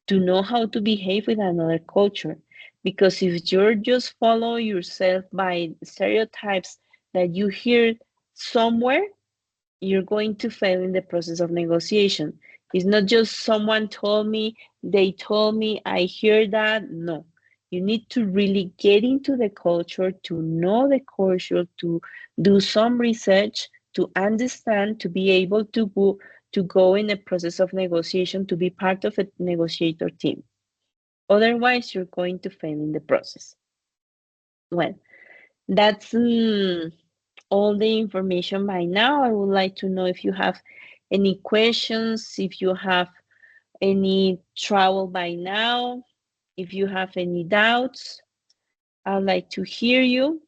to know how to behave with another culture. Because if you're just follow yourself by stereotypes that you hear somewhere, you're going to fail in the process of negotiation. It's not just someone told me, they told me, I hear that. No, you need to really get into the culture, to know the culture, to do some research, to understand, to be able to go in the process of negotiation, to be part of a negotiator team. Otherwise, you're going to fail in the process. Well, that's all the information by now. I would like to know if you have any questions, if you have any trouble by now, if you have any doubts. I'd like to hear you.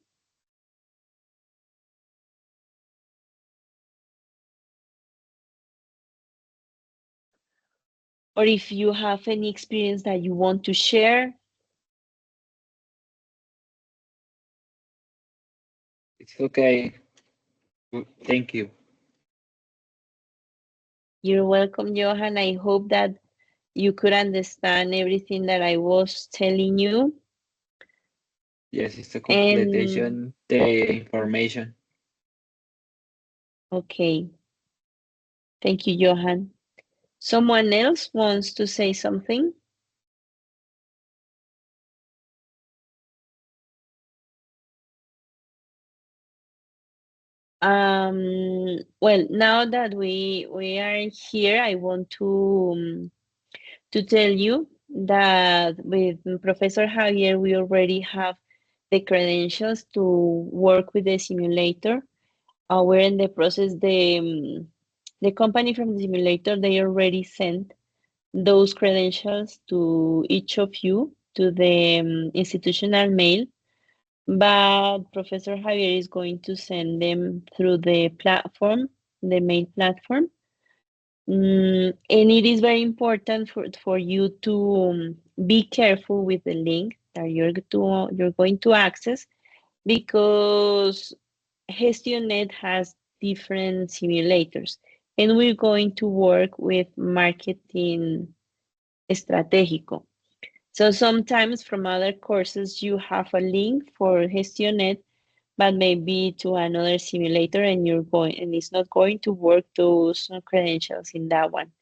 Or if you have any experience that you want to share. It's okay. Thank you. You're welcome, Johan. I hope that you could understand everything that I was telling you. Yes, it's a And completion, the information. okay. Thank you, Johan. Someone else wants to say something? Well, now that we are here, I want to tell you that with Professor Javier, we already have the credentials to work with the simulator. we're in the process. The company from the simulator, they already sent those credentials to each of you to the institutional mail, but Professor Javier is going to send them through the platform, the mail platform. And it is very important for you to be careful with the link that you're going to access, because GestionNet has different simulators, and we're going to work with marketing estratégico. So sometimes from other courses, you have a link for GestionNet, but maybe to another simulator, and it's not going to work those credentials in that one.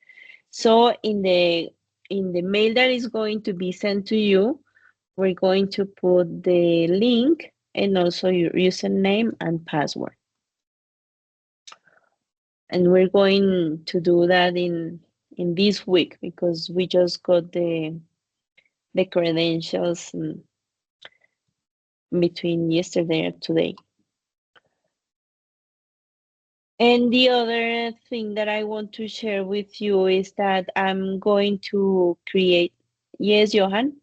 So in the mail that is going to be sent to you, we're going to put the link and also your username and password. And we're going to do that in this week, because we just got the credentials between yesterday and today. And the other thing that I want to share with you is that I'm going to create. Yes, Johan?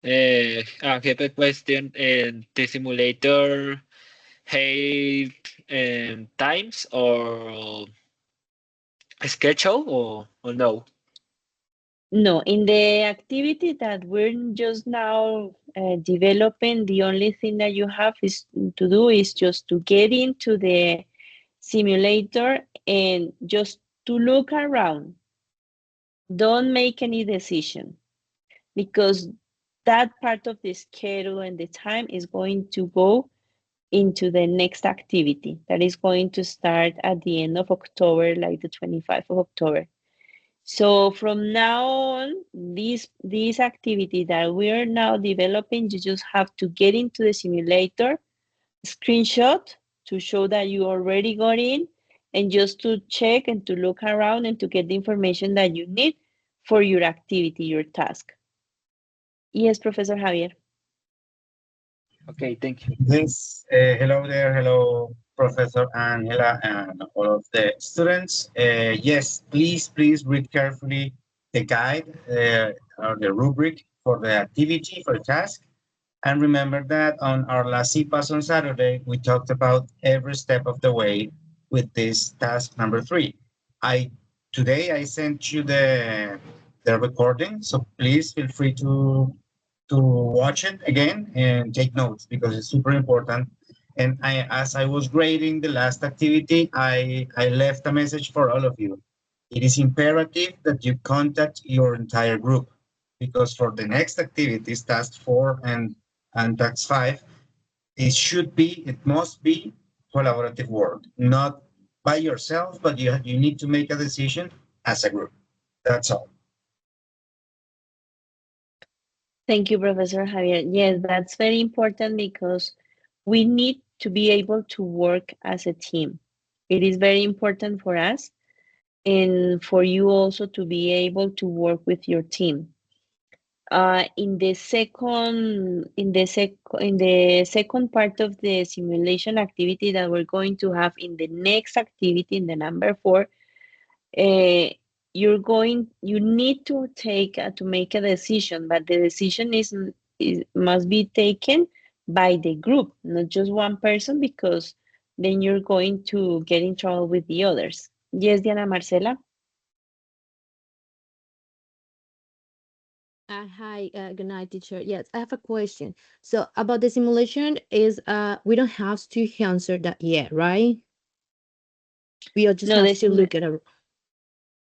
I have a question. The simulator have times or a schedule or no? No, in the activity that we're just now developing, the only thing that you have is to do is just to get into the simulator and just to look around. Don't make any decision, because that part of the schedule and the time is going to go into the next activity that is going to start at the end of October, like the 25th of October. So from now on, this activity that we are now developing, you just have to get into the simulator, screenshot to show that you already got in, and just to check and to look around and to get the information that you need for your activity, your task. Yes, Professor Javier. Okay, thank you. Thanks. Hello there. Hello, Professor Angela and all of the students. Yes, please read carefully the guide or the rubric for the activity, for the task. And remember that on our last CPAS on Saturday, we talked about every step of the way with this task number 3. Today I sent you the recording, so please feel free to watch it again and take notes, because it's super important. And as I was grading the last activity, I left a message for all of you. It is imperative that you contact your entire group, because for the next activities, task 4 and task 5, it must be collaborative work, not by yourself, but you need to make a decision as a group. That's all. Thank you, Professor Javier. Yes, that's very important, because we need to be able to work as a team. It is very important for us and for you also to be able to work with your team. In the second part of the simulation activity that we're going to have in the next activity, in the number 4, you need to make a decision, but the decision must be taken by the group, not just one person, because then you're going to get in trouble with the others. Yes, Diana Marcela? Hi, good night, teacher. Yes, I have a question. So about the simulation is we don't have to answer that yet, right? We all just No, have to look at it.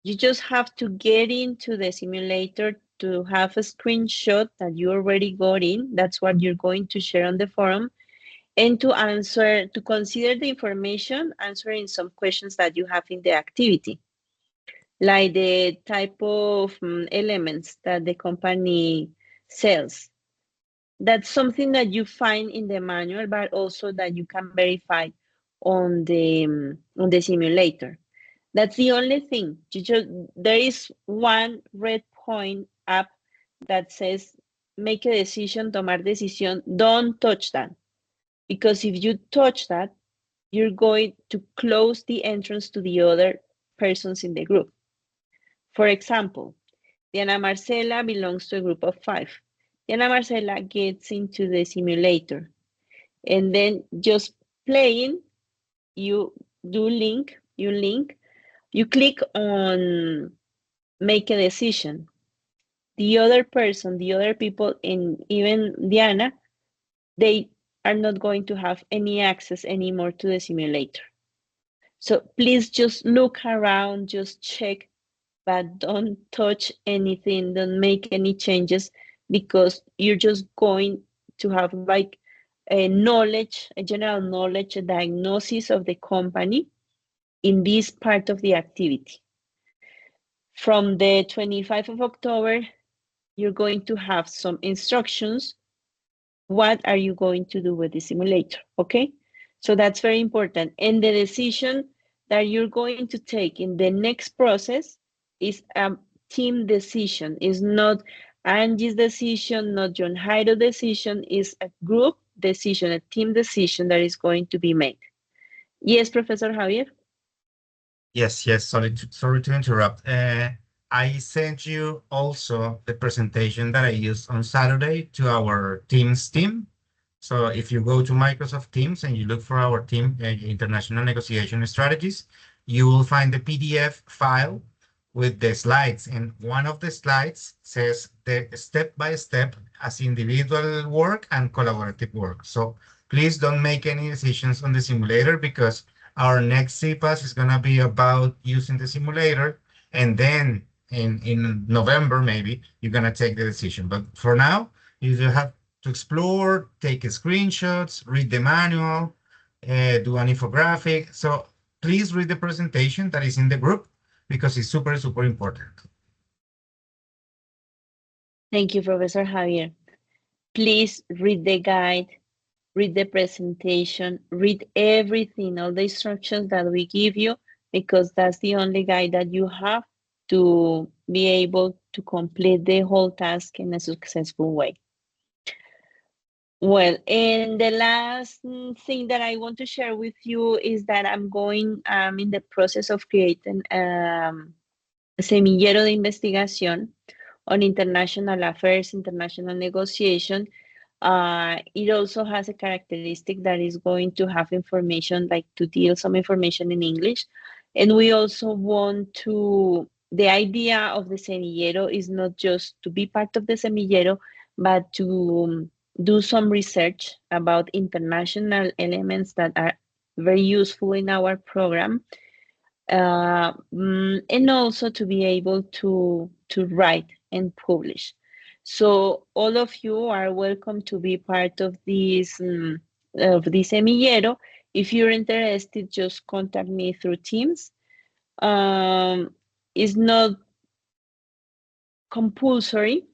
you just have to get into the simulator to have a screenshot that you already got in. That's what you're going to share on the forum. And to consider the information, answering some questions that you have in the activity, like the type of elements that the company sells. That's something that you find in the manual, but also that you can verify on the simulator. That's the only thing. There is one red point up that says make a decision, tomar decisión. Don't touch that, because if you touch that, you're going to close the entrance to the other persons in the group. For example, Diana Marcela belongs to a group of 5. Diana Marcela gets into the simulator, and then just playing, you link, you click on make a decision. The other person, the other people, and even Diana, they are not going to have any access anymore to the simulator. So please just look around, just check, but don't touch anything, don't make any changes, because you're just going to have like a knowledge, a general knowledge, a diagnosis of the company in this part of the activity. From the 25th of October, you're going to have some instructions. What are you going to do with the simulator? Okay, so that's very important. And the decision that you're going to take in the next process is a team decision. It's not Angie's decision, not John Jairo's decision. Is a group decision, a team decision that is going to be made. Yes, Professor Javier? Yes, yes. Sorry to interrupt. I sent you also the presentation that I used on Saturday to our Teams team. So if you go to Microsoft Teams and you look for our team, International Negotiation Strategies, you will find the PDF file with the slides. And one of the slides says the step by step as individual work and collaborative work. So please don't make any decisions on the simulator, because our next CPAS is going to be about using the simulator. And then in November, maybe you're going to take the decision. But for now, you just have to explore, take screenshots, read the manual, do an infographic. So please read the presentation that is in the group, because it's super, super important. Thank you, Professor Javier. Please read the guide, read the presentation, read everything, all the instructions that we give you, because that's the only guide that you have to be able to complete the whole task in a successful way. Well, and the last thing that I want to share with you is that I'm in the process of creating a semillero de investigación on international affairs, international negotiation. It also has a characteristic that is going to have information, like to deal some information in English. And we also want to, the idea of the semillero is not just to be part of the semillero, but to do some research about international elements that are very useful in our program. And also to be able to write and publish. So all of you are welcome to be part of this semillero. If you're interested, just contact me through Teams. It's not compulsory,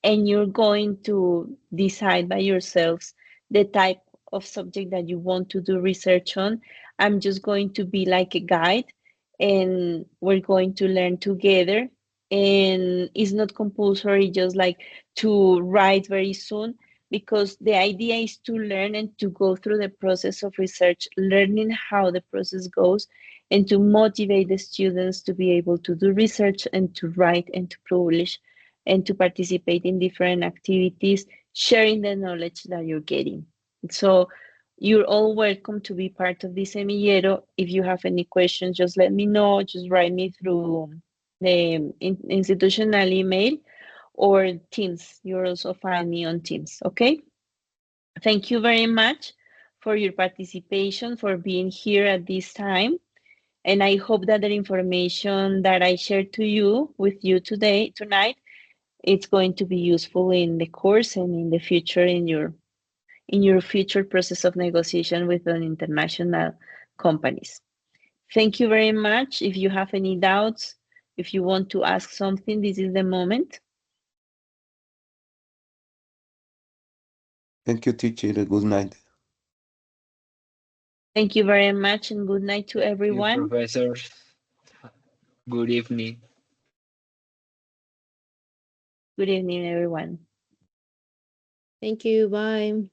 and you're going to decide by yourselves the type of subject that you want to do research on. I'm just going to be like a guide, and we're going to learn together. And it's not compulsory just like to write very soon, because the idea is to learn and to go through the process of research, learning how the process goes, and to motivate the students to be able to do research and to write and to publish and to participate in different activities, sharing the knowledge that you're getting. So you're all welcome to be part of this semillero. If you have any questions, just let me know. Just write me through the institutional email or Teams. You'll also find me on Teams, okay? Thank you very much for your participation, for being here at this time. And I hope that the information that I shared with you tonight, it's going to be useful in the course and in the future in your future process of negotiation with an international companies. Thank you very much. If you have any doubts, if you want to ask something, this is the moment. Thank you, teacher. Good night. Thank you very much, and good night to You, everyone. Professor. Good evening. Good evening, everyone. Thank you. Bye.